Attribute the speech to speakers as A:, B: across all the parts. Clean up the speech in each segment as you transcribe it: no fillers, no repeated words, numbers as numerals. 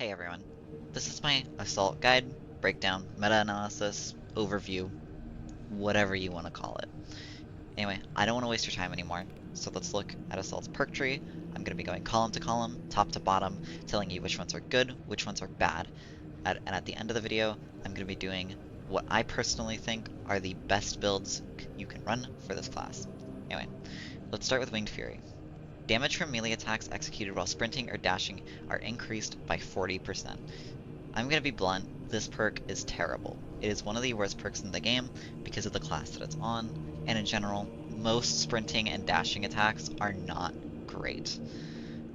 A: Hey everyone, this is my assault guide, breakdown, meta-analysis, overview, whatever you want to call it. Anyway, I don't want to waste your time anymore, so let's look at Assault's perk tree. I'm going to be going column to column, top to bottom, telling you which ones are good, which ones are bad. And at the end of the video, I'm going to be doing what I personally think are the best builds you can run for this class. Anyway, let's start with Winged Fury. Damage from melee attacks executed while sprinting or dashing are increased by 40%. I'm gonna be blunt, this perk is terrible. It is one of the worst perks in the game because of the class that it's on, and in general, most sprinting and dashing attacks are not great,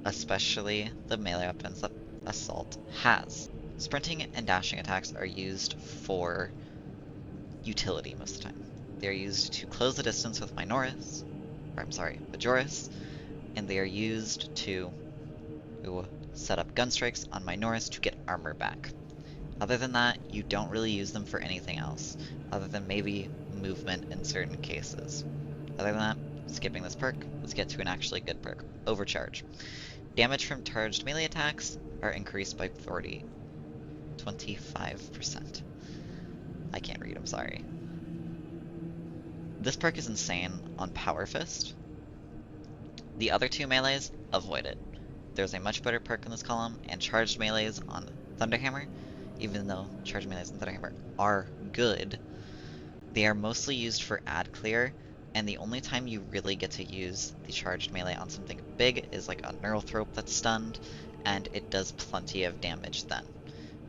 A: especially the melee weapons that Assault has. Sprinting and dashing attacks are used for utility most of the time. They are used to close the distance with Majoris, and they are used to set up gun strikes on Minoris to get armor back. Other than that, you don't really use them for anything else, other than maybe movement in certain cases. Other than that, skipping this perk, let's get to an actually good perk, Overcharge. Damage from charged melee attacks are increased by 25%. I can't read, I'm sorry. This perk is insane on Power Fist. The other two melees, avoid it. There's a much better perk in this column, and charged melees on Thunderhammer, even though charged melees on Thunderhammer are good, they are mostly used for ad clear, and the only time you really get to use the charged melee on something big is like a Neuralthrope that's stunned, and it does plenty of damage then.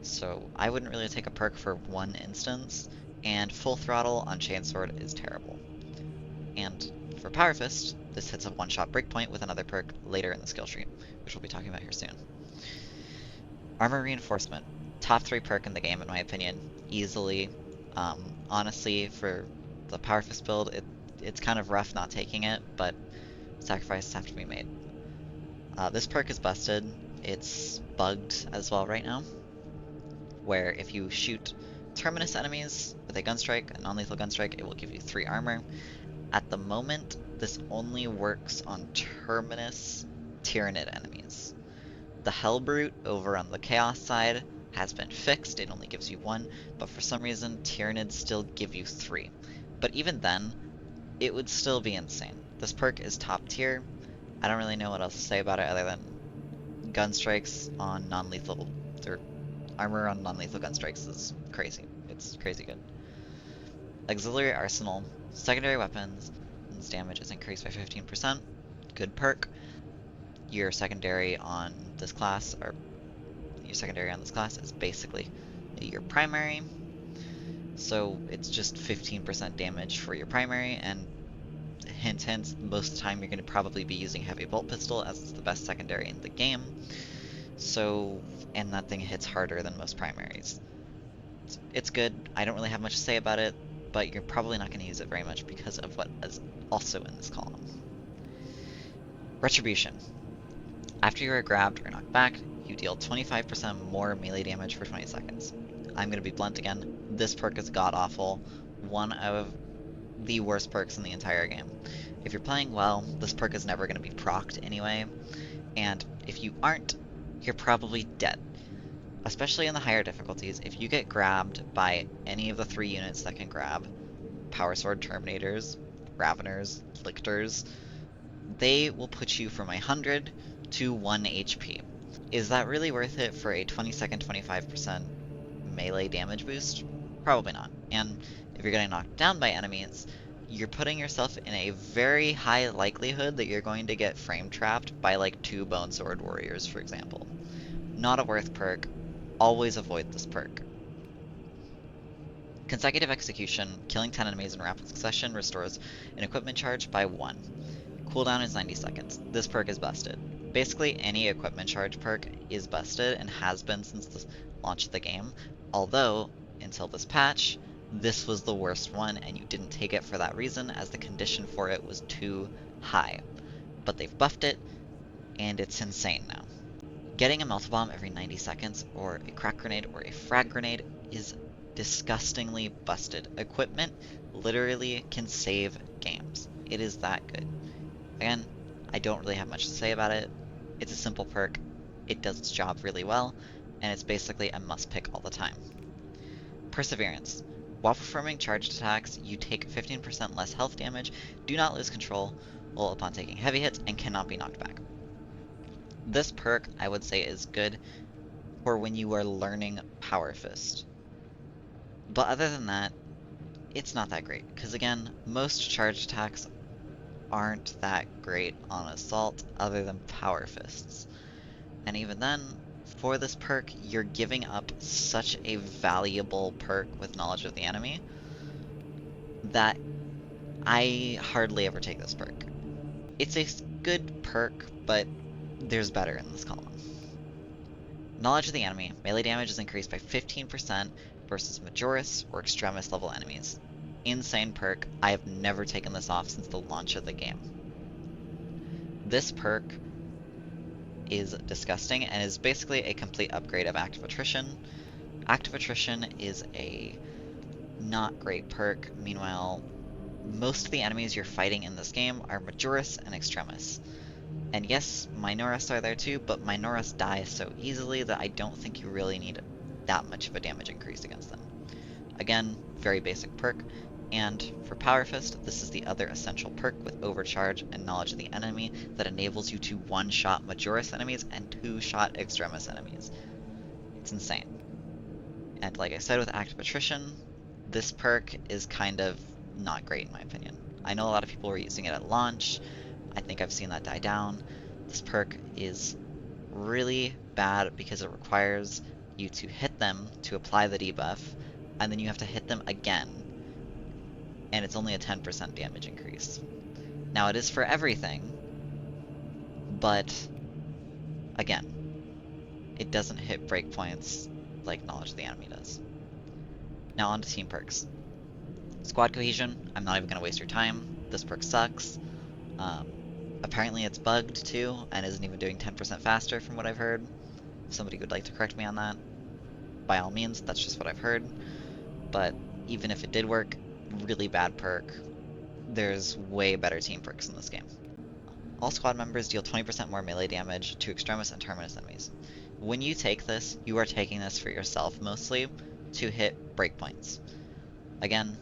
A: So I wouldn't really take a perk for one instance, and Full Throttle on Chainsword is terrible. And for Power Fist, this hits a one-shot breakpoint with another perk later in the skill tree, which we'll be talking about here soon. Armor Reinforcement. Top 3 perk in the game, in my opinion. Easily. Honestly, for the Power Fist build, it's kind of rough not taking it, but sacrifices have to be made. This perk is busted. It's bugged as well right now, where if you shoot Terminus enemies with a gunstrike, a non-lethal gunstrike, it will give you 3 armor. At the moment, this only works on Terminus Tyranid enemies. The Hellbrute over on the Chaos side has been fixed, it only gives you 1, but for some reason Tyranids still give you 3. But even then, it would still be insane. This perk is top tier. I don't really know what else to say about it other than gun strikes on non-lethal, or armor on non-lethal gun strikes is crazy. It's crazy good. Auxiliary Arsenal. Secondary weapons damage is increased by 15%. Good perk. Your secondary on this class, or your secondary on this class, is basically your primary. So it's just 15% damage for your primary, and hint hint, most of the time you're going to probably be using Heavy Bolt Pistol as it's the best secondary in the game. So, and that thing hits harder than most primaries. It's good, I don't really have much to say about it, but you're probably not going to use it very much because of what is also in this column. Retribution. After you are grabbed or knocked back, you deal 25% more melee damage for 20 seconds. I'm going to be blunt again, this perk is god-awful, one of the worst perks in the entire game. If you're playing well, this perk is never going to be procced anyway, and if you aren't, you're probably dead. Especially in the higher difficulties, if you get grabbed by any of the 3 units that can grab, Power Sword Terminators, Raveners, Lictors, they will put you from 100 to 1 HP. Is that really worth it for a 20-second 25% melee damage boost? Probably not. And if you're getting knocked down by enemies, you're putting yourself in a very high likelihood that you're going to get frame trapped by like 2 Bone Sword Warriors, for example. Not a worth perk. Always avoid this perk. Consecutive Execution, killing 10 enemies in rapid succession restores an equipment charge by 1. Cooldown is 90 seconds. This perk is busted. Basically, any equipment charge perk is busted and has been since the launch of the game, although, until this patch, this was the worst one and you didn't take it for that reason as the condition for it was too high. But they've buffed it, and it's insane now. Getting a Melt Bomb every 90 seconds, or a Crack Grenade, or a Frag Grenade is disgustingly busted. Equipment literally can save games. It is that good. Again, I don't really have much to say about it. It's a simple perk. It does its job really well. and it's basically a must pick all the time. Perseverance. While performing charged attacks, you take 15% less health damage, do not lose control while upon taking heavy hits, and cannot be knocked back. This perk, I would say, is good for when you are learning Power Fist. But other than that, it's not that great, because again, most charged attacks aren't that great on Assault other than Power Fists. And even then, for this perk, you're giving up such a valuable perk with Knowledge of the Enemy that I hardly ever take this perk. It's a good perk, but there's better in this column. Knowledge of the Enemy. Melee damage is increased by 15% versus Majoris or Extremis level enemies. Insane perk. I have never taken this off since the launch of the game. This perk is disgusting and is basically a complete upgrade of Active Attrition. Active Attrition is a not great perk. Meanwhile, most of the enemies you're fighting in this game are Majoris and Extremis. And yes, Minoris are there too, but Minoris die so easily that I don't think you really need that much of a damage increase against them. Again, very basic perk. And for Power Fist, this is the other essential perk with Overcharge and Knowledge of the Enemy that enables you to one-shot Majoris enemies and two-shot Extremis enemies. It's insane. And like I said with Active Attrition, this perk is kind of not great in my opinion. I know a lot of people were using it at launch. I think I've seen that die down. This perk is really bad because it requires you to hit them to apply the debuff, and then you have to hit them again, and it's only a 10% damage increase. Now it is for everything, but again, it doesn't hit breakpoints like Knowledge of the Enemy does. Now on to team perks. Squad Cohesion, I'm not even going to waste your time. This perk sucks. Apparently it's bugged too, and isn't even doing 10% faster from what I've heard. If somebody would like to correct me on that, by all means, that's just what I've heard. But even if it did work, really bad perk. There's way better team perks in this game. All squad members deal 20% more melee damage to Extremis and Terminus enemies. When you take this, you are taking this for yourself mostly to hit breakpoints. Again,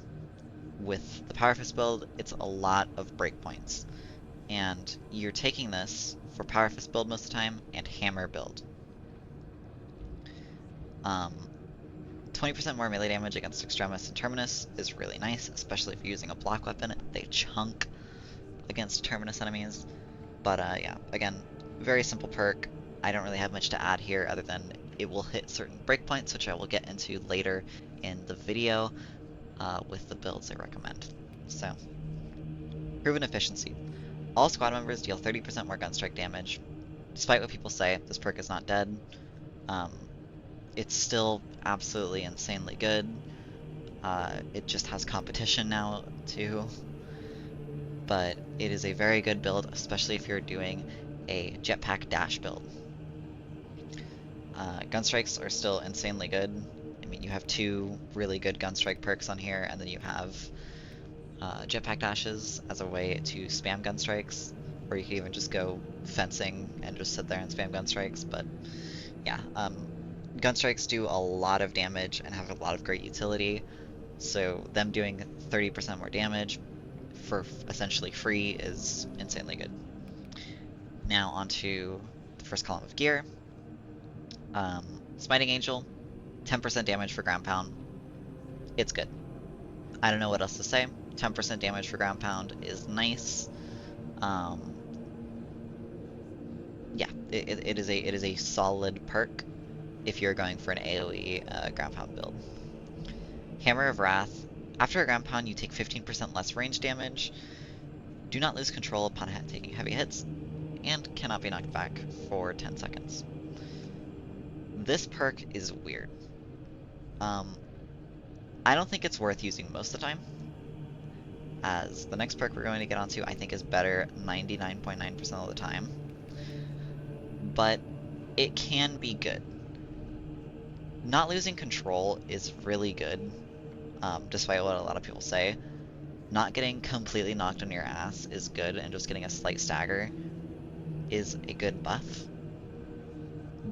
A: with the Power Fist build, it's a lot of breakpoints. And you're taking this for Power Fist build most of the time and Hammer build. 20% more melee damage against Extremis and Terminus is really nice, especially if you're using a block weapon. They chunk against Terminus enemies. But yeah, again, very simple perk. I don't really have much to add here other than it will hit certain breakpoints, which I will get into later in the video with the builds I recommend. So, proven efficiency. All squad members deal 30% more gunstrike damage. Despite what people say, this perk is not dead. It's still absolutely insanely good. It just has competition now, too. But it is a very good build, especially if you're doing a jetpack dash build. Gunstrikes are still insanely good. I mean, you have two really good gunstrike perks on here, and then you have jetpack dashes as a way to spam gunstrikes, or you can even just go fencing and just sit there and spam gunstrikes. But yeah, gunstrikes do a lot of damage and have a lot of great utility, so them doing 30% more damage for essentially free is insanely good. Now onto the first column of gear. Smiting Angel, 10% damage for ground pound. It's good. I don't know what else to say. 10% damage for ground pound is nice. Yeah, it is a solid perk if you're going for an AoE ground pound build. Hammer of Wrath. After a ground pound, you take 15% less range damage, do not lose control upon taking heavy hits, and cannot be knocked back for 10 seconds. This perk is weird. I don't think it's worth using most of the time, as the next perk we're going to get onto I think is better 99.9% of the time, but it can be good. Not losing control is really good, despite what a lot of people say. Not getting completely knocked on your ass is good, and just getting a slight stagger is a good buff.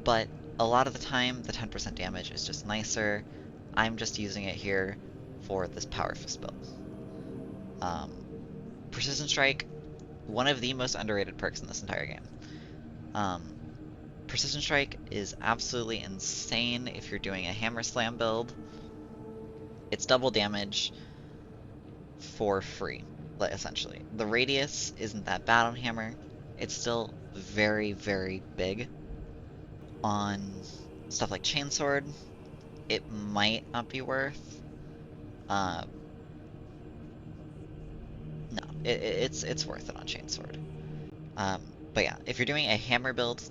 A: But A lot of the time, the 10% damage is just nicer. I'm just using it here for this Power Fist build. Um, Precision Strike, one of the most underrated perks in this entire game. Um, Precision Strike is absolutely insane if you're doing a Hammer Slam build. It's double damage for free, essentially. The radius isn't that bad on Hammer. It's still very, very big. On stuff like Chainsword, it might not be worth. Um, no, it's worth it on Chainsword. But yeah, if you're doing a hammer build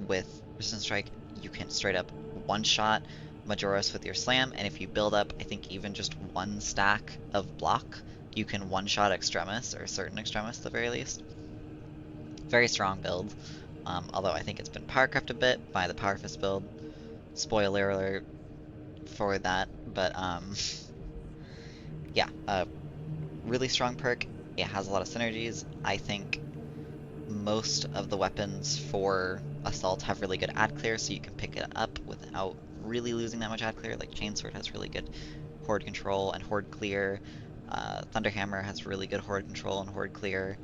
A: with Resistance Strike, you can straight up one-shot Majora's with your slam, and if you build up, I think even just one stack of block, you can one-shot Extremis, or certain Extremis at the very least. Very strong build, although I think it's been power crept a bit by the Power Fist build. Spoiler alert for that, but yeah, really strong perk. It has a lot of synergies. I think most of the weapons for Assault have really good ad clear, so you can pick it up without really losing that much ad clear. Like Chainsword has really good horde control and horde clear. Thunderhammer has really good horde control and horde clear.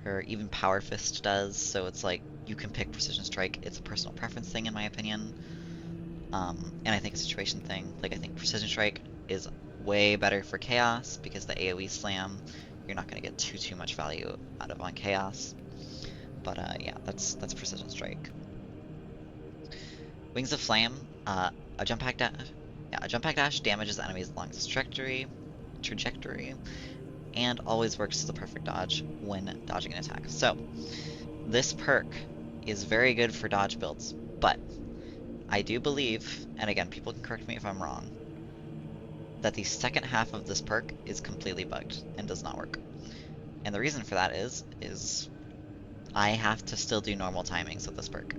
A: Or even Power Fist does, so it's like you can pick Precision Strike. It's a personal preference thing, in my opinion. And I think a situation thing. Like, I think Precision Strike is way better for Chaos because the AoE slam, you're not going to get too much value out of on Chaos. But yeah, that's Precision Strike. Wings of Flame, a jump pack dash. Yeah, a jump pack dash damages enemies along its trajectory, and always works as a perfect dodge when dodging an attack. So this perk is very good for dodge builds, but I do believe, and again, people can correct me if I'm wrong, that the second half of this perk is completely bugged and does not work. And the reason for that is I have to still do normal timings with this perk.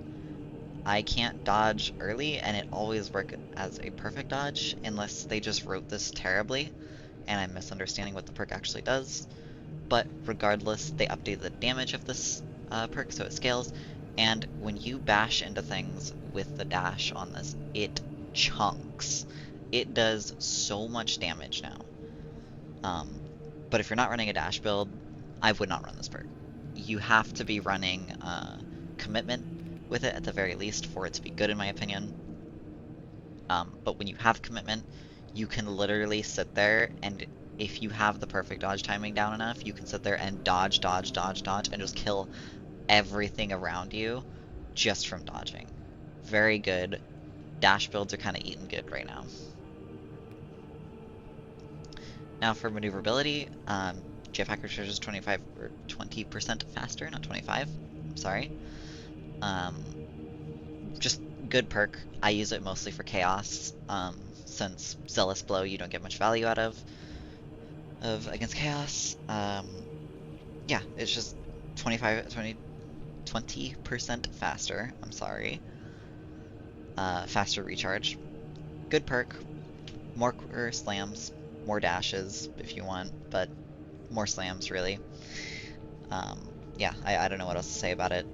A: I can't dodge early, and it always works as a perfect dodge, unless they just wrote this terribly, and I'm misunderstanding what the perk actually does. But regardless, they updated the damage of this perk so it scales, and when you bash into things with the dash on this, it chunks. It does so much damage now. But if you're not running a dash build, I would not run this perk. You have to be running commitment with it at the very least for it to be good, in my opinion. But when you have commitment, you can literally sit there, and if you have the perfect dodge timing down enough, you can sit there and dodge, dodge, dodge, dodge, and just kill everything around you just from dodging. Very good. Dash builds are kind of eating good right now. Now for maneuverability, jetpack recharges 25 or 20% faster, not 25. I'm sorry. Um, just good perk. I use it mostly for chaos, since Zealous Blow you don't get much value out of against chaos. Yeah, it's just 20% faster. I'm sorry. Faster recharge. Good perk. More slams, more dashes if you want, but more slams really. Yeah, I don't know what else to say about it.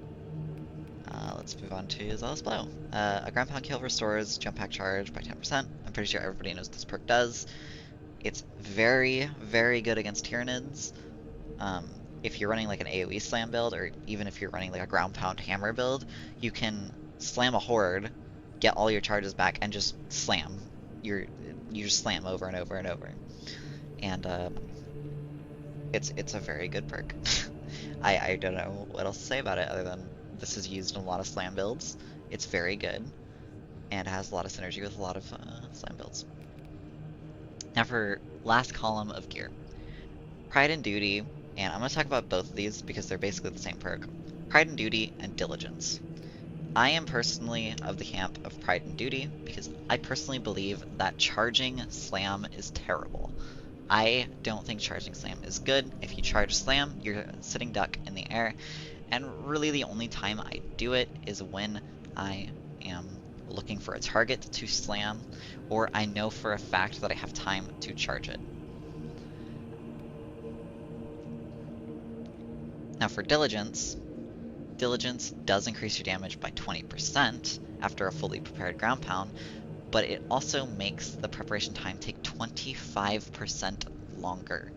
A: Let's move on to Zealous Blow. A ground pound kill restores jump pack charge by 10%. I'm pretty sure everybody knows what this perk does. It's very, very good against Tyranids. If you're running like an AoE slam build, or even if you're running like a ground pound hammer build, you can slam a horde, get all your charges back, and just slam. You just slam over and over and over. And it's a very good perk. I don't know what else to say about it other than this is used in a lot of slam builds. It's very good, and has a lot of synergy with a lot of slam builds. Now for last column of gear. Pride and Duty, and I'm going to talk about both of these because they're basically the same perk. Pride and Duty and Diligence. I am personally of the camp of Pride and Duty because I personally believe that charging slam is terrible. I don't think charging slam is good. If you charge slam, you're sitting duck in the air, and really the only time I do it is when I am looking for a target to slam, or I know for a fact that I have time to charge it. Now for Diligence, Diligence does increase your damage by 20%, after a fully prepared ground pound, but it also makes the preparation time take 25% longer,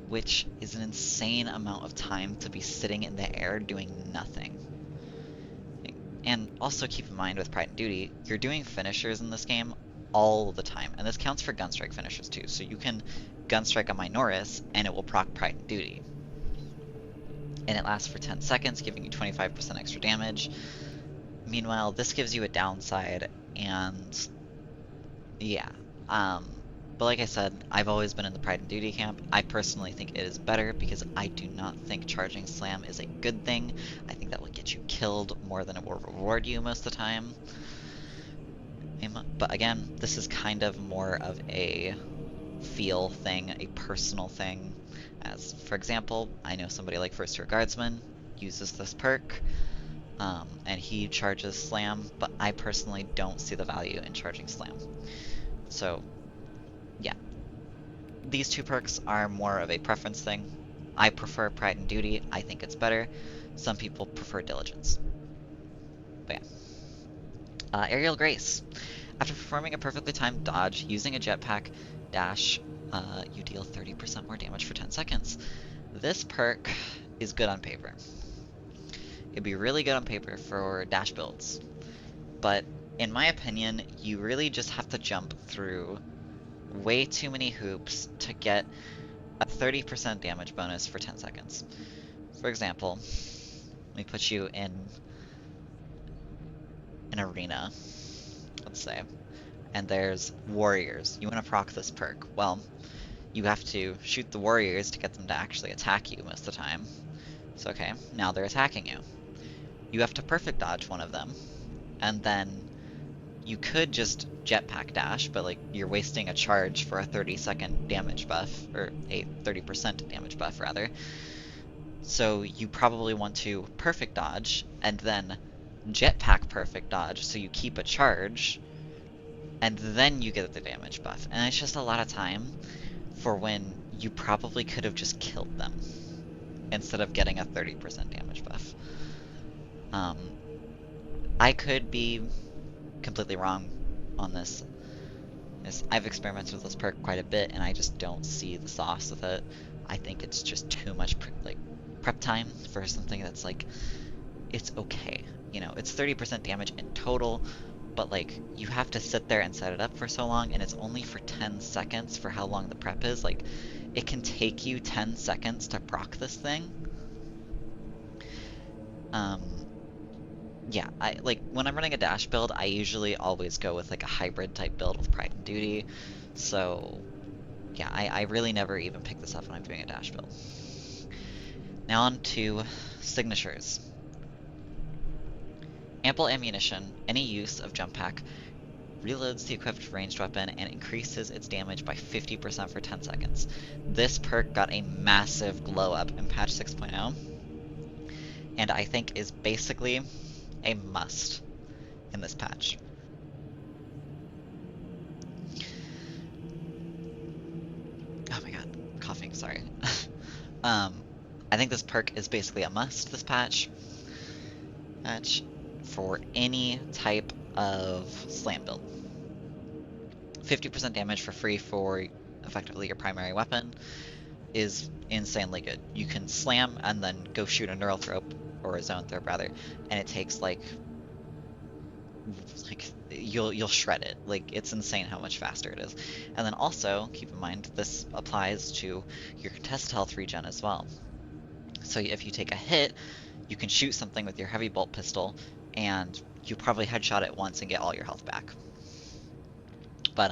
A: which is an insane amount of time to be sitting in the air doing nothing. And also keep in mind with Pride and Duty, you're doing finishers in this game all the time, and this counts for Gunstrike finishers too, so you can Gunstrike a Minoris and it will proc Pride and Duty. And it lasts for 10 seconds, giving you 25% extra damage. Meanwhile, this gives you a downside, and yeah. But like I said, I've always been in the Pride and Duty camp. I personally think it is better because I do not think charging slam is a good thing. I think that will get you killed more than it will reward you most of the time. But again, this is kind of more of a feel thing, a personal thing. As, for example, I know somebody like First Year Guardsman uses this perk, and he charges slam, but I personally don't see the value in charging slam. So, yeah. These two perks are more of a preference thing. I prefer Pride and Duty, I think it's better. Some people prefer Diligence. But yeah. Aerial Grace. After performing a perfectly timed dodge using a jetpack dash, you deal 30% more damage for 10 seconds. This perk is good on paper. It'd be really good on paper for dash builds, but in my opinion, you really just have to jump through way too many hoops to get a 30% damage bonus for 10 seconds. For example, let me put you in an arena, let's say, and there's warriors. You want to proc this perk. Well, you have to shoot the warriors to get them to actually attack you most of the time. So okay, now they're attacking you. You have to perfect dodge one of them, and then you could just jetpack dash, but like you're wasting a charge for a 30-second damage buff, or a 30% damage buff rather. So you probably want to perfect dodge, and then jetpack perfect dodge, so you keep a charge, and then you get the damage buff. And it's just a lot of time for when you probably could have just killed them instead of getting a 30% damage buff. I could be completely wrong on this. I've experimented with this perk quite a bit, and I just don't see the sauce with it. I think it's just too much prep time for something that's like, it's okay. You know, it's 30% damage in total, but like, you have to sit there and set it up for so long, and it's only for 10 seconds for how long the prep is. Like, it can take you 10 seconds to proc this thing. Yeah, when I'm running a dash build, I usually always go with like a hybrid type build with Pride and Duty. So yeah, I really never even pick this up when I'm doing a dash build. Now on to signatures. Ample ammunition, any use of jump pack, reloads the equipped ranged weapon and increases its damage by 50% for 10 seconds. This perk got a massive glow up in patch 6.0, and I think is basically a must in this patch. Oh my god, coughing, sorry. I think this perk is basically a must this patch for any type of slam build. 50% damage for free for effectively your primary weapon is insanely good. You can slam and then go shoot a neural throw, or a zone throw rather, and it takes like you'll shred it. Like, it's insane how much faster it is. And then also keep in mind this applies to your contested health regen as well. So if you take a hit, you can shoot something with your heavy bolt pistol, and you probably headshot it once and get all your health back. But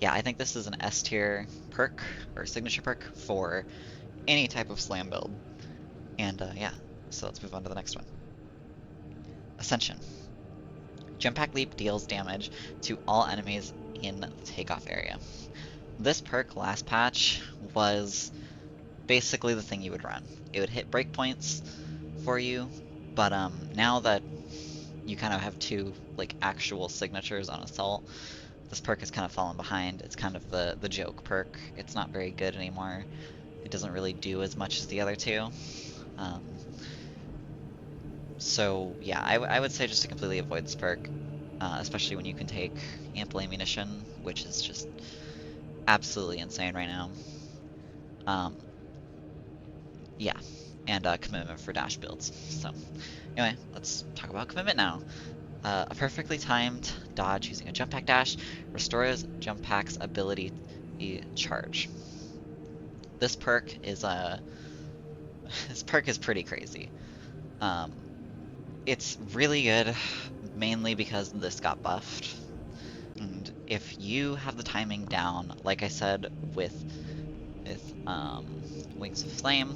A: yeah, I think this is an S tier perk or signature perk for any type of slam build. And yeah, so let's move on to the next one. Ascension. Jump Pack Leap deals damage to all enemies in the takeoff area. This perk last patch was basically the thing you would run. It would hit breakpoints for you, but now that you kind of have two like actual signatures on Assault, this perk has kind of fallen behind. It's kind of the joke perk. It's not very good anymore. It doesn't really do as much as the other two. So yeah, I would say just to completely avoid this perk, especially when you can take ample ammunition, which is just absolutely insane right now. Um, yeah, and commitment for dash builds. So anyway, let's talk about commitment now. A perfectly timed dodge using a jump pack dash restores jump pack's ability charge. This perk is this perk is pretty crazy. Um, it's really good, mainly because this got buffed. And if you have the timing down, like I said with Wings of Flame,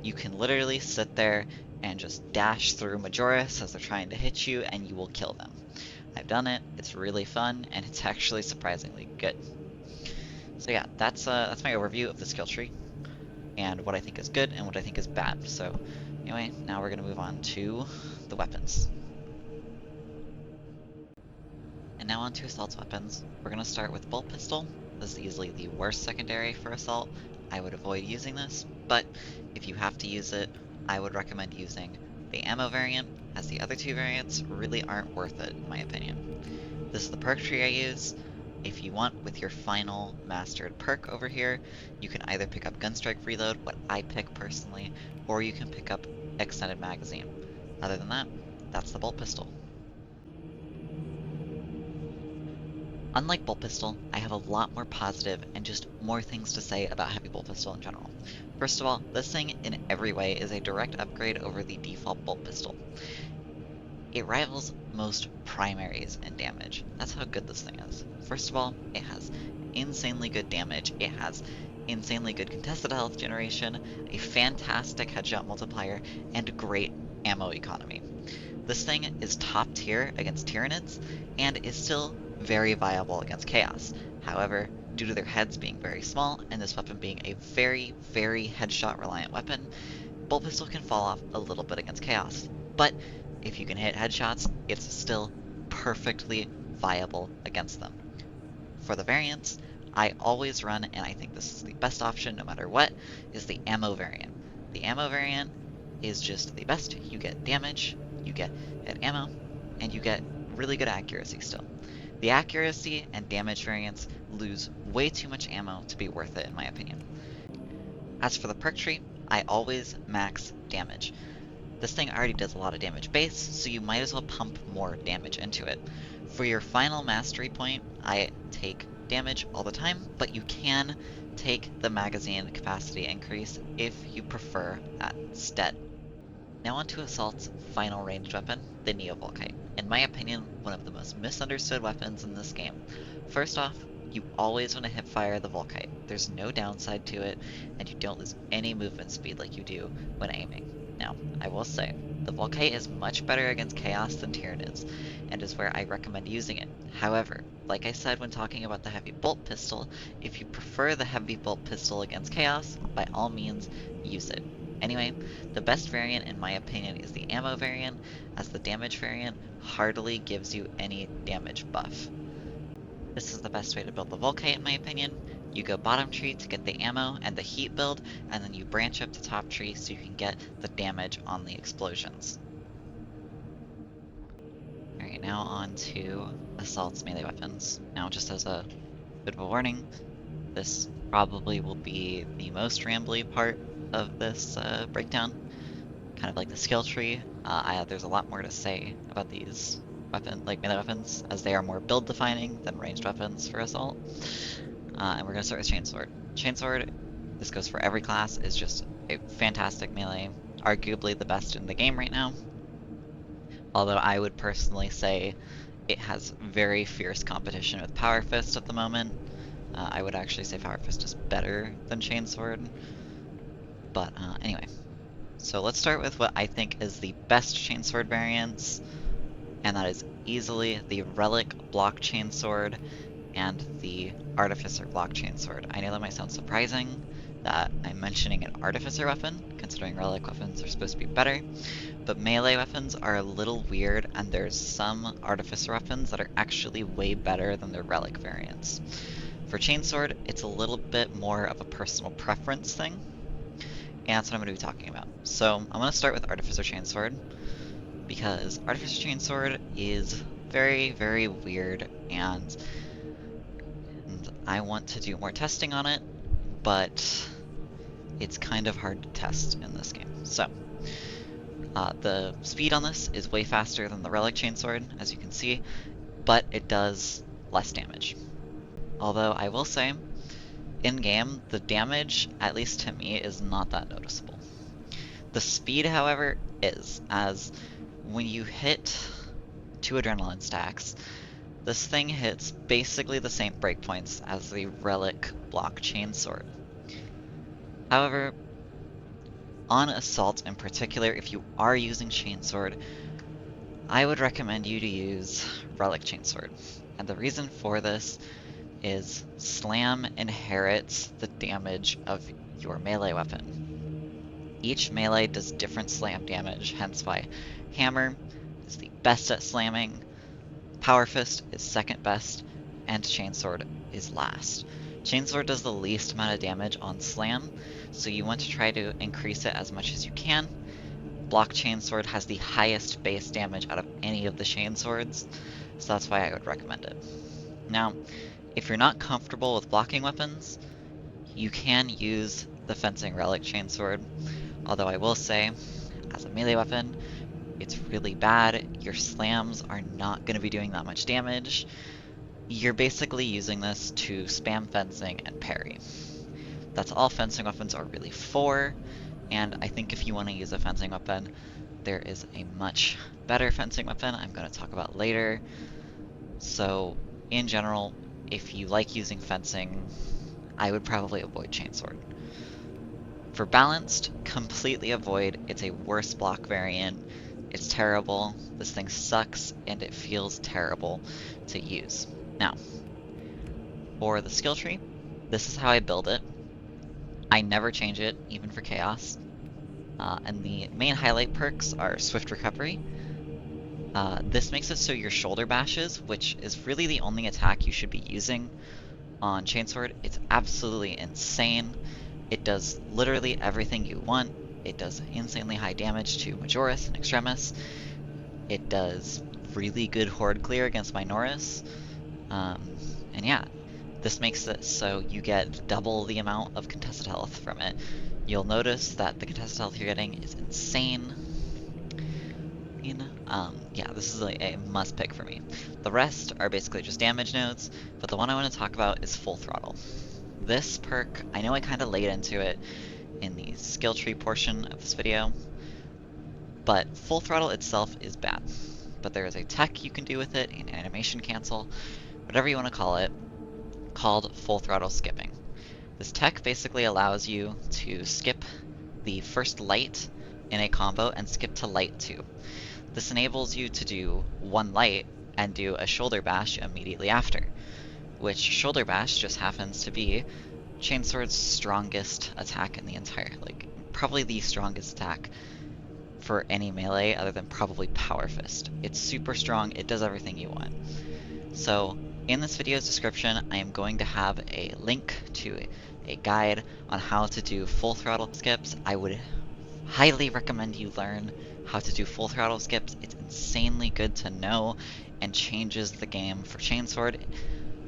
A: you can literally sit there and just dash through Majoris as they're trying to hit you, and you will kill them. I've done it. It's really fun, and it's actually surprisingly good. So yeah, that's my overview of the skill tree, and what I think is good and what I think is bad. So anyway, now we're gonna move on to the weapons. And now on to Assault's weapons. We're going to start with Bolt Pistol. This is easily the worst secondary for Assault. I would avoid using this, but if you have to use it, I would recommend using the ammo variant, as the other two variants really aren't worth it, in my opinion. This is the perk tree I use. If you want, with your final mastered perk over here, you can either pick up Gunstrike Reload, what I pick personally, or you can pick up Extended Magazine. Other than that, that's the Bolt Pistol. Unlike Bolt Pistol, I have a lot more positive and just more things to say about Heavy Bolt Pistol in general. First of all, this thing in every way is a direct upgrade over the default Bolt Pistol. It rivals most primaries in damage. That's how good this thing is. First of all, it has insanely good damage, it has insanely good contested health generation, a fantastic headshot multiplier, and great ammo economy. This thing is top tier against Tyranids, and is still very viable against Chaos. However, due to their heads being very small, and this weapon being a very, very headshot reliant weapon, Bolt Pistol can fall off a little bit against Chaos. But if you can hit headshots, it's still perfectly viable against them. For the variants, I always run, and I think this is the best option no matter what, is the ammo variant. The ammo variant is just the best. You get damage, you get ammo, and you get really good accuracy still. The accuracy and damage variants lose way too much ammo to be worth it in my opinion. As for the perk tree, I always max damage. This thing already does a lot of damage base, so you might as well pump more damage into it. For your final mastery point, I take damage all the time, but you can take the magazine capacity increase if you prefer that instead. Now onto Assault's final ranged weapon, the Neo-Volkite. In my opinion, one of the most misunderstood weapons in this game. First off, you always want to hipfire the Volkite. There's no downside to it, and you don't lose any movement speed like you do when aiming. Now, I will say, the Volkite is much better against Chaos than Tyranids, and is where I recommend using it. However, like I said when talking about the Heavy Bolt Pistol, if you prefer the Heavy Bolt Pistol against Chaos, by all means, use it. Anyway, the best variant in my opinion is the ammo variant, as the damage variant hardly gives you any damage buff. This is the best way to build the Volkite in my opinion. You go bottom tree to get the ammo and the heat build, and then you branch up to top tree so you can get the damage on the explosions. Alright, now on to Assault's melee weapons. Now just as a bit of a warning, this probably will be the most rambly part of this breakdown, kind of like the skill tree. There's a lot more to say about these melee weapons, as they are more build defining than ranged weapons for Assault. And we're gonna start with Chainsword. Chainsword, this goes for every class, is just a fantastic melee, arguably the best in the game right now. Although I would personally say it has very fierce competition with Power Fist at the moment. I would actually say Power Fist is better than Chainsword. But anyway, so let's start with what I think is the best Chainsword variants, and that is easily the Relic Block Chainsword and the Artificer Block Chainsword. I know that might sound surprising that I'm mentioning an Artificer weapon, considering Relic weapons are supposed to be better, but melee weapons are a little weird, and there's some Artificer weapons that are actually way better than their Relic variants. For Chainsword, it's a little bit more of a personal preference thing, and that's what I'm going to be talking about. So I'm going to start with Artificer Chainsword. because Artificer Chainsword is very, very weird, and I want to do more testing on it, but it's kind of hard to test in this game. So, the speed on this is way faster than the Relic Chainsword, as you can see, but it does less damage. Although I will say, in-game, the damage, at least to me, is not that noticeable. The speed, however, is, as when you hit 2 adrenaline stacks, this thing hits basically the same breakpoints as the Relic block Chainsword. However, on Assault in particular, if you are using Chainsword, I would recommend you to use Relic Chainsword. And the reason for this is Slam inherits the damage of your melee weapon. Each melee does different slam damage, hence why Hammer is the best at slamming, Power Fist is second best, and Chainsword is last. Chainsword does the least amount of damage on slam, so you want to try to increase it as much as you can. Block Chainsword has the highest base damage out of any of the Chainswords, so that's why I would recommend it. Now, if you're not comfortable with blocking weapons, you can use the Fencing Relic Chainsword, although I will say, as a melee weapon, it's really bad. Your slams are not going to be doing that much damage. You're basically using this to spam fencing and parry. That's all fencing weapons are really for, and I think if you want to use a fencing weapon, there is a much better fencing weapon I'm going to talk about later. So, in general, if you like using fencing, I would probably avoid Chainsword. For balanced, completely avoid. It's a worse block variant. It's terrible. This thing sucks, and it feels terrible to use. Now, for the skill tree, this is how I build it. I never change it, even for Chaos. And the main highlight perks are Swift Recovery. This makes it so your shoulder bashes, which is really the only attack you should be using on Chainsword, it's absolutely insane. It does literally everything you want. It does insanely high damage to Majoris and Extremis. It does really good horde clear against Minoris. And yeah, this makes it so you get double the amount of contested health from it. You'll notice that the contested health you're getting is insane. Yeah, this is a must pick for me. The rest are basically just damage nodes, but the one I want to talk about is Full Throttle. This perk, I know I kind of laid into it in the skill tree portion of this video, but Full Throttle itself is bad. But there is a tech you can do with it, an animation cancel, whatever you want to call it, called Full Throttle Skipping. This tech basically allows you to skip the first light in a combo and skip to light 2. This enables you to do one light and do a shoulder bash immediately after, which shoulder bash just happens to be Chainsword's strongest attack in the entire, probably the strongest attack for any melee other than probably Power Fist. It's super strong, it does everything you want. So, in this video's description, I am going to have a link to a guide on how to do full throttle skips. I would highly recommend you learn how to do full throttle skips. It's insanely good to know and changes the game for Chainsword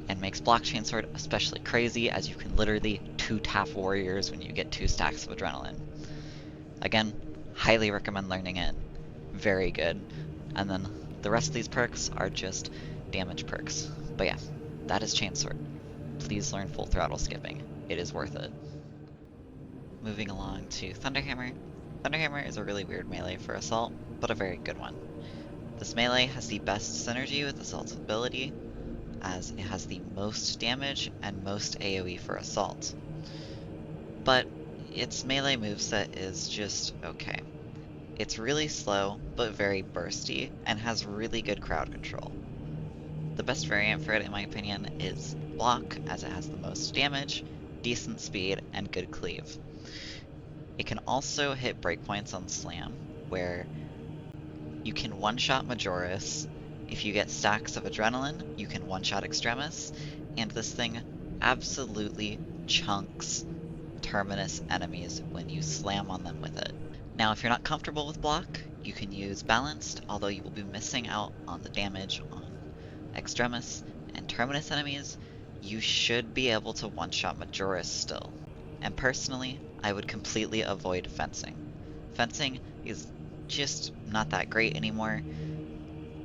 A: and makes block Chainsword especially crazy, as you can literally 2-tap warriors when you get 2 stacks of adrenaline. Again, highly recommend learning it. Very good. And then the rest of these perks are just damage perks. But yeah, that is Chainsword. Please learn full throttle skipping. It is worth it. Moving along to Thunderhammer. Thunderhammer is a really weird melee for Assault, but a very good one. This melee has the best synergy with Assault's ability, as it has the most damage and most AoE for Assault. But its melee moveset is just okay. It's really slow, but very bursty, and has really good crowd control. The best variant for it, in my opinion, is Block, as it has the most damage, decent speed, and good cleave. It can also hit breakpoints on Slam, where you can one-shot Majoris. If you get stacks of Adrenaline, you can one-shot Extremis, and this thing absolutely chunks Terminus enemies when you slam on them with it. Now, if you're not comfortable with Block, you can use Balanced, although you will be missing out on the damage on Extremis and Terminus enemies. You should be able to one-shot Majoris still. And personally, I would completely avoid fencing. Fencing is just not that great anymore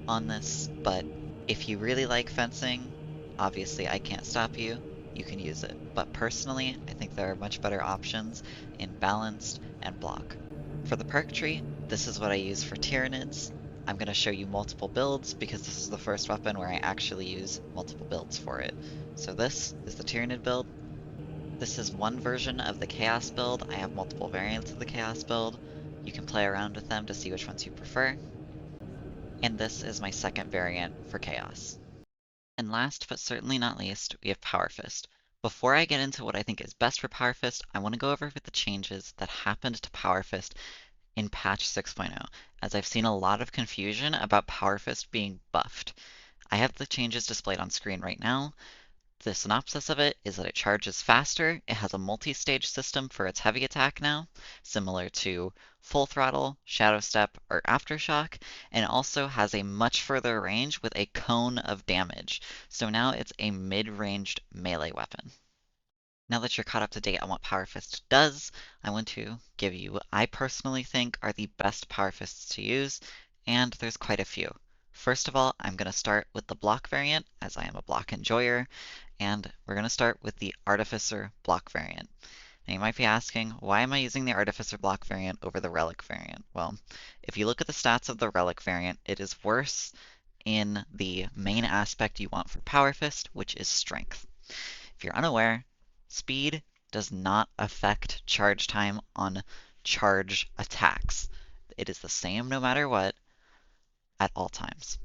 A: on this, but if you really like fencing, obviously I can't stop you. You can use it. But personally, I think there are much better options in Balanced and Block. For the perk tree, this is what I use for Tyranids. I'm going to show you multiple builds because this is the first weapon where I actually use multiple builds for it. So this is the Tyranid build. This is one version of the Chaos build. I have multiple variants of the Chaos build. You can play around with them to see which ones you prefer. And this is my second variant for Chaos. And last but certainly not least, we have Power Fist. Before I get into what I think is best for Power Fist, I want to go over the changes that happened to Power Fist in patch 6.0, as I've seen a lot of confusion about Power Fist being buffed. I have the changes displayed on screen right now. The synopsis of it is that it charges faster, it has a multi-stage system for its heavy attack now, similar to Full Throttle, Shadow Step, or Aftershock, and also has a much further range with a cone of damage, so now it's a mid-ranged melee weapon. Now that you're caught up to date on what Power Fist does, I want to give you what I personally think are the best Power Fists to use, and there's quite a few. First of all, I'm going to start with the block variant, as I am a block enjoyer, and we're going to start with the Artificer block variant. Now you might be asking, why am I using the Artificer block variant over the Relic variant? Well, if you look at the stats of the Relic variant, it is worse in the main aspect you want for Power Fist, which is Strength. If you're unaware, speed does not affect charge time on charge attacks. It is the same no matter what at all times.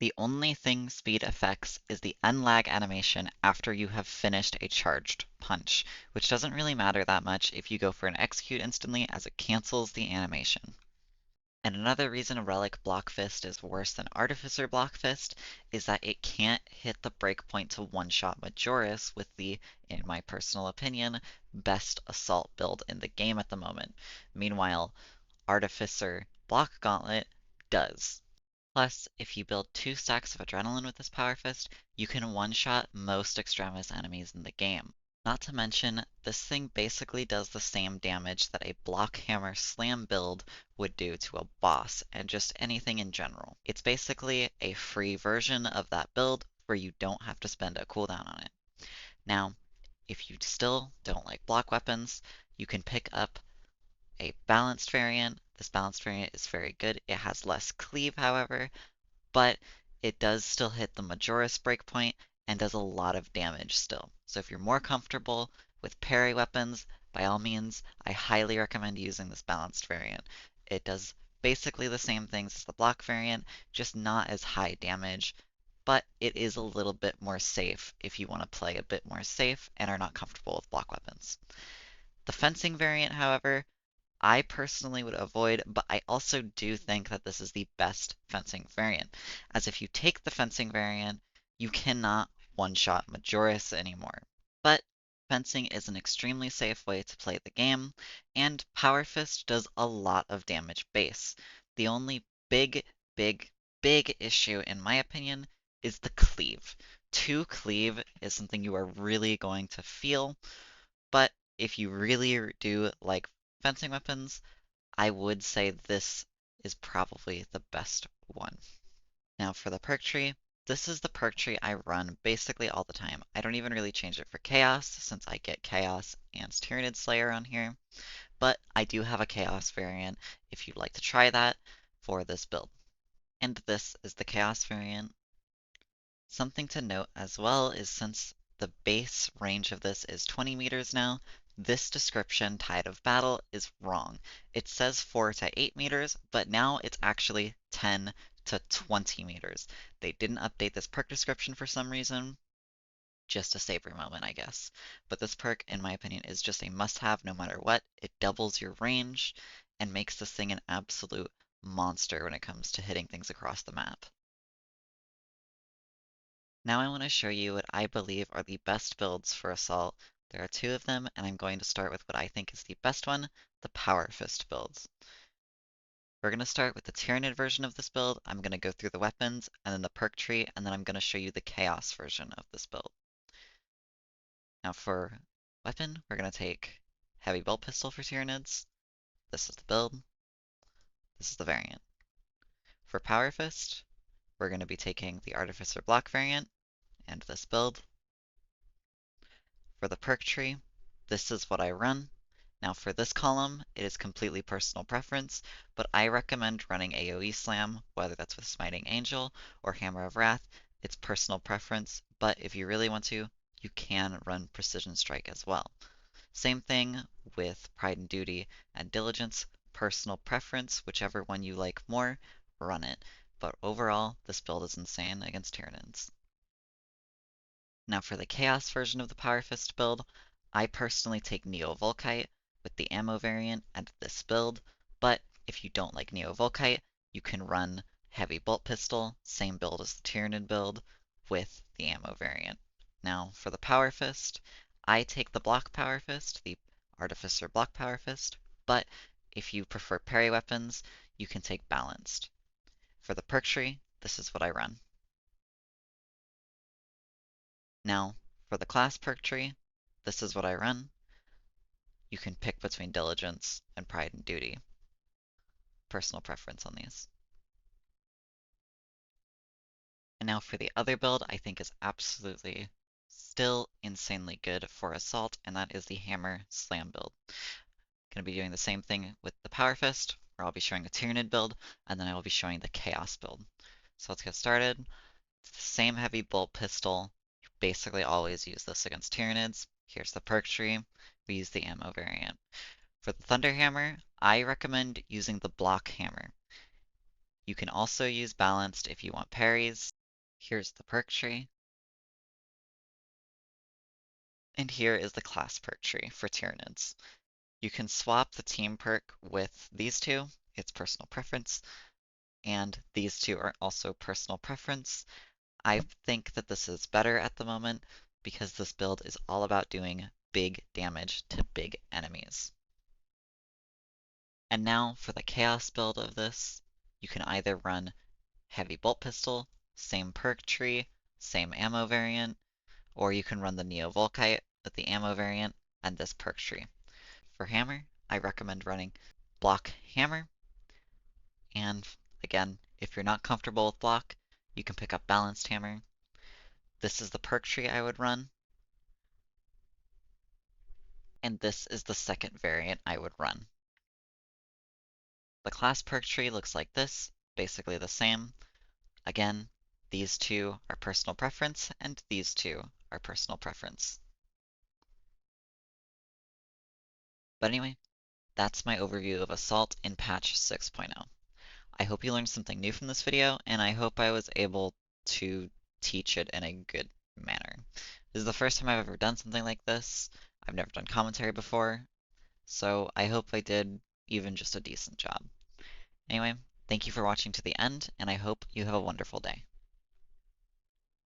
A: The only thing speed affects is the unlag animation after you have finished a charged punch, which doesn't really matter that much if you go for an execute instantly as it cancels the animation. And another reason Relic Block Fist is worse than Artificer Block Fist is that it can't hit the breakpoint to one-shot Majoris with the, in my personal opinion, best assault build in the game at the moment. Meanwhile, Artificer Block Gauntlet does. Plus, if you build 2 stacks of Adrenaline with this Power Fist, you can one-shot most Extremis enemies in the game. Not to mention, this thing basically does the same damage that a Block Hammer Slam build would do to a boss, and just anything in general. It's basically a free version of that build where you don't have to spend a cooldown on it. Now, if you still don't like block weapons, you can pick up a balanced variant. This balanced variant is very good. It has less cleave, however, but it does still hit the Majoris breakpoint and does a lot of damage still. So if you're more comfortable with parry weapons, by all means, I highly recommend using this balanced variant. It does basically the same things as the block variant, just not as high damage, but it is a little bit more safe if you want to play a bit more safe and are not comfortable with block weapons. The fencing variant, however, I personally would avoid, but I also do think that this is the best fencing variant, as if you take the fencing variant, you cannot one-shot Majoris anymore. But fencing is an extremely safe way to play the game, and Power Fist does a lot of damage base. The only big issue, in my opinion, is the cleave. 2 cleave is something you are really going to feel, but if you really do like fencing weapons, I would say this is probably the best one. Now for the perk tree, this is the perk tree I run basically all the time. I don't even really change it for Chaos since I get Chaos and Tyranid Slayer on here, but I do have a Chaos variant if you'd like to try that for this build. And this is the Chaos variant. Something to note as well is since the base range of this is 20 meters now, this description, Tide of Battle, is wrong. It says 4 to 8 meters, but now it's actually 10 to 20 meters. They didn't update this perk description for some reason. Just a savor moment, I guess. But this perk, in my opinion, is just a must-have no matter what. It doubles your range and makes this thing an absolute monster when it comes to hitting things across the map. Now I want to show you what I believe are the best builds for Assault. There are 2 of them, and I'm going to start with what I think is the best one, the Power Fist builds. We're going to start with the Tyranid version of this build. I'm going to go through the weapons and then the perk tree, and then I'm going to show you the Chaos version of this build. Now for weapon, we're going to take Heavy Bolt Pistol for Tyranids. This is the build. This is the variant. For Power Fist, we're going to be taking the Artificer Block variant and this build. For the perk tree, this is what I run. Now for this column, it is completely personal preference, but I recommend running AoE Slam, whether that's with Smiting Angel or Hammer of Wrath. It's personal preference, but if you really want to, you can run Precision Strike as well. Same thing with Pride and Duty and Diligence, personal preference, whichever one you like more, run it. But overall, this build is insane against Tyranids. Now for the Chaos version of the Power Fist build, I personally take Neo-Volkite with the ammo variant and this build, but if you don't like Neo-Volkite, you can run Heavy Bolt Pistol, same build as the Tyranid build, with the ammo variant. Now for the Power Fist, I take the Block Power Fist, the Artificer Block Power Fist, but if you prefer parry weapons, you can take Balanced. For the perk tree, this is what I run. Now, for the class perk tree, this is what I run. You can pick between Diligence and Pride and Duty. Personal preference on these. And now for the other build I think is absolutely still insanely good for Assault, and that is the Hammer Slam build. Going to be doing the same thing with the Power Fist, where I'll be showing a Tyranid build, and then I will be showing the Chaos build. So let's get started. It's the same Heavy Bolt Pistol. You basically always use this against Tyranids. Here's the perk tree. We use the ammo variant. For the Thunder Hammer, I recommend using the Block Hammer. You can also use Balanced if you want parries. Here's the perk tree. And here is the class perk tree for Tyranids. You can swap the team perk with these two. It's personal preference. And these two are also personal preference. I think that this is better at the moment because this build is all about doing big damage to big enemies. And now for the Chaos build of this, you can either run Heavy Bolt Pistol, same perk tree, same ammo variant, or you can run the Neo-Volkite with the ammo variant and this perk tree. For Hammer, I recommend running Block Hammer, and again, if you're not comfortable with Block, you can pick up Balanced Hammer. This is the perk tree I would run, and this is the second variant I would run. The class perk tree looks like this, basically the same. Again, these two are personal preference, and these two are personal preference. But anyway, that's my overview of Assault in patch 6.0. I hope you learned something new from this video, and I hope I was able to teach it in a good manner. This is the first time I've ever done something like this. I've never done commentary before, so I hope I did even just a decent job. Anyway, thank you for watching to the end, and I hope you have a wonderful day.